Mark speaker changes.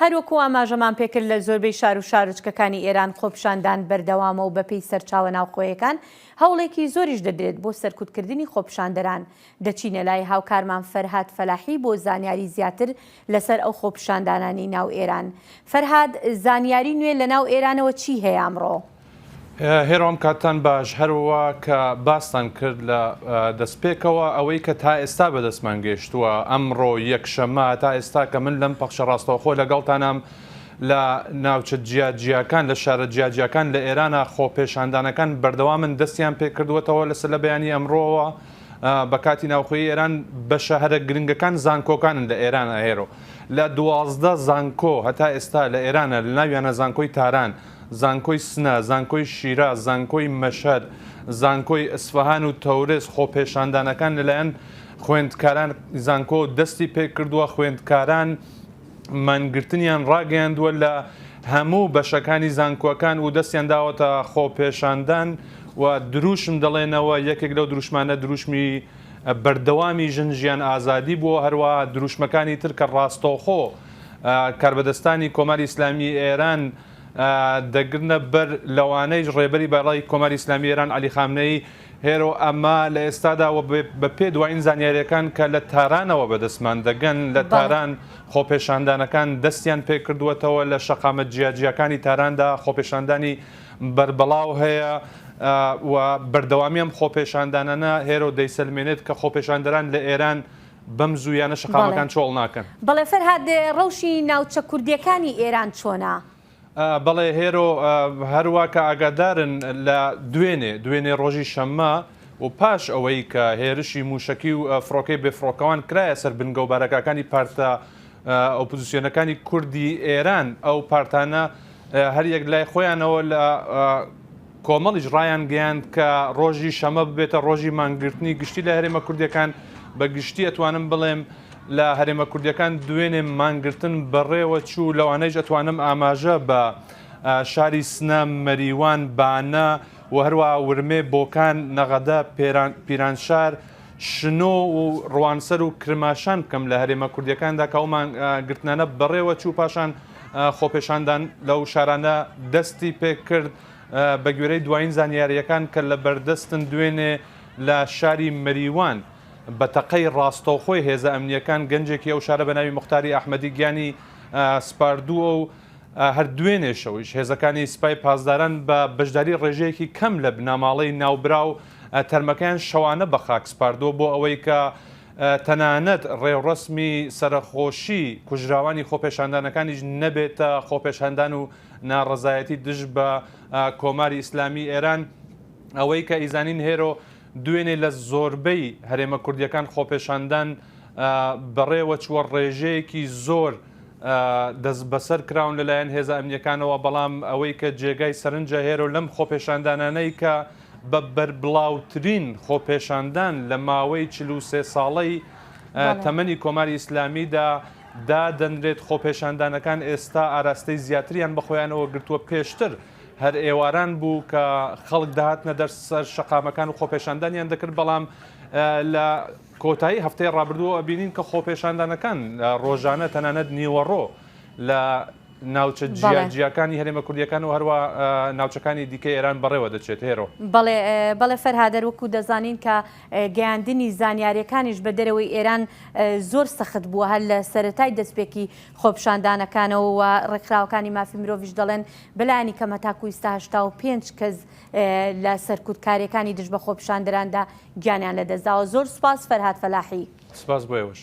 Speaker 1: هەروەکو ئاماژەمان پێکرد لە زۆربەی شار و شارچکەکانی ئێران خۆپیشاندان بەردەوامە و بەپێی سەرچاوە ناوخۆیەکان هەوڵێکی زۆریش دەدرێت بۆ سەرکوتکردنی خۆپیشاندەران. دەچینە لای هاوکارمان فەرهاد فەلاحی بۆ زانیاری زیاتر لەسەر ئەو خۆپیشاندانانی ناو ئێران. فەرهاد، زانیاری نوێ لە ناو ئێرانەوە چی هەیە ئەمڕۆ؟
Speaker 2: هێرۆم کاتان باش، هەروە کە باستان کرد لە دەستپێکەوە ئەوەی کە تا ئێستا بەدەستمان گەیشتووە ئەمڕۆ یەکشەمە تا ئێستا کە من لەم پەخشە ڕاستەوخۆ لەگەڵتانم لە ناوچە جیاجیەکان لە شارە جیاجیەکان لە ئێرانە خۆپیشاندانەکان بەردەوامن دەستیان پێ کردووەتەوە لەسەر لە بەیانی ئەمڕۆوە بە کاتی ناوخۆی ئێران بە شەهرە گرنگەکان زانکۆکانن لە ئێرانە هێرۆ لە 12 زانکۆ هەتا ئێستا لە ئێرانە لە ناویانە زانکۆی تاران، زانکۆی سنە، زانکۆی شیراز، زانکۆی مەشهد، زانکۆی ئەسفەهان و تەورێز خۆپیشاندانەکان لەلایەن خوێندکاران زانکۆ دەستی پێ کردووە. خوێندکاران مانگرتنیان ڕاگەیاندووە لە هەموو بەشەکانی زانکۆەکان و دەستیان داوەتە خۆپیشاندان و دروشم دەڵێنەوە یەکێک لەو دروشمانە دروشمی بەردەوامی ژنجیان ئازادی بووە، هەروە دروشمەکانی تر کە ڕاستەوخۆ کاربەدەستانی کۆماری ئیسلامی ئێران دەگرنە بەر لەوانەی ڕێبەری بەڕای کۆماری ئیسلامی ئێران عەلی خامنەئی هێرۆ ئەمە لە ئێستادا بە پێ دوایین زانیاریەکان کە لە تارانەوە بەدەستمان دەگەن لە تاران خۆپیشاندانەکان دەستیان پێ کردووەتەوە لە شەقامەت جیاجیەکانی تاراندا خۆپیشاندانی بربەڵاو هەیە و بەردەوامی ئەم خۆپیشاندانانە هێرۆ دەیسەلمێنێت کە خۆپیشاندەران لە ئێران بەم زوویانە شەقامەکان چۆڵ ناکەن.
Speaker 1: بەڵێ فەرهاد، ڕەوشی ناوچە کوردیەکانی ئێران چۆنە؟
Speaker 2: بەڵێ هێرۆ هەروە کە ئاگادارن لە دوێنێ ڕۆژی شەممە و پاش ئەوەی کە هێرشی موشکی و فڕۆکەی بێفڕۆکەوان کرایە سەر بنگە و بارەکەکانی پارتە ئۆپۆزیسیۆنەکانی کوردی ئێران، ئەو پارتانە هەر یەک لای خۆیانەوە لە کۆمەڵیش ڕایان گەیاند کە ڕۆژی شەمە ببێتە ڕۆژی مانگرتنی گشتی لە هەرێمە کوردیەکان. بە گشتی ئەتوانم بڵێم لە هەرێمە کوردیەکان دوێنێ مانگرتن بەڕێوە چوو، لەوانەیش ئەتوانم ئاماژە بە شاری سنە، مەریوان، بانە و هەروە ورمێ، بۆکان، نەغەدە، پیرانشار، شنۆ و ڕوانسەر و کرماشان بکەم لە هەرێمە کوردیەکاندا کە ئەو مانگرتنانە بەڕێوە چوو. پاشان خۆپیشاندان لەو شارانە دەستی پێ کرد بە گوێرەی دوایین زانیاریەکان کە لە بەردەستن دوێنێ لە شاری مەریوان بە تەقەی ڕاستەوخۆی هێزە ئەمنیەکان گەنجێکی ئەو شارە بە ناوی موختاری ئەحمەدی گیانی سپاردووە و هەر دوێنێ شەویش هێزەکانی سوپای پاسداران بە بەشداری ڕێژەیەکی کەم لە بناماڵەی ناوبرا و تەرمەکەیان شەوانە بە خاک سپاردووە بۆ ئەوەی کە تەنانەت ڕێوڕسمی سەرخۆشی کوژراوانی خۆپیشاندانەکانیش نەبێتە خۆپیشاندان و ناڕەزایەتی دژ بە کۆماری ئیسلامی ئێران. ئەوەی کە ئیزانین هێرۆ دوێنێ لە زۆربەی هەرێمە کوردیەکان خۆپیشاندان بەڕێوە چوە ڕێژەیەکی زۆر دەست بەسەر کراون لەلایەن هێزە ئەمنیەکانەوە، بەڵام ئەوەی کە جێگای سەرنجە هێرۆ لەم خۆپیشاندانانەی کە بە بەربڵاوترین خۆپیشاندان لە ماوەی 43 ساڵەی تەمەنی کۆماری ئیسلامیدا دادەنرێت خۆپیشاندانەکان ئێستا ئاراستەی زیاتریان بەخۆیانەوە گرتووە. پێشتر هەر ئێواران بوو کە خەڵک داهاتنە دەرسەر شەقامەکان و خۆپیشاندانیان دەکرد، بەڵام لە کۆتایی هەفتەی ڕابردووە ئەبینین کە خۆپیشاندانەکان ڕۆژانە تەنانەت نیوەڕۆ لە ناوچە جیاجیەکانی هەرێمە کوردیەکان و هەروە ناوچەکانی دیکەی ئێران بەڕێوە دەچێت هێرۆ.
Speaker 1: بەڵێ فەرهاد، وەکو دەزانین کە گەیاندنی زانیاریەکانیش بە دەرەوەی ئێران زۆر سەخت بووە هەر لە سەرەتای دەستپێکی خۆپیشاندانەکانەوە و ڕێکخراوەکانی مافی مرۆڤیش دەڵێن بەلایانی کەمە تاکو ئێستا 85 کەس لە سەرکوتکاریەکانی دژ بە خۆپیشاندەراندا گیانیان لەدەستداوە. زۆر سوپاس فەرهاد فەلاحی.
Speaker 2: سپاس بۆ ئێوەش.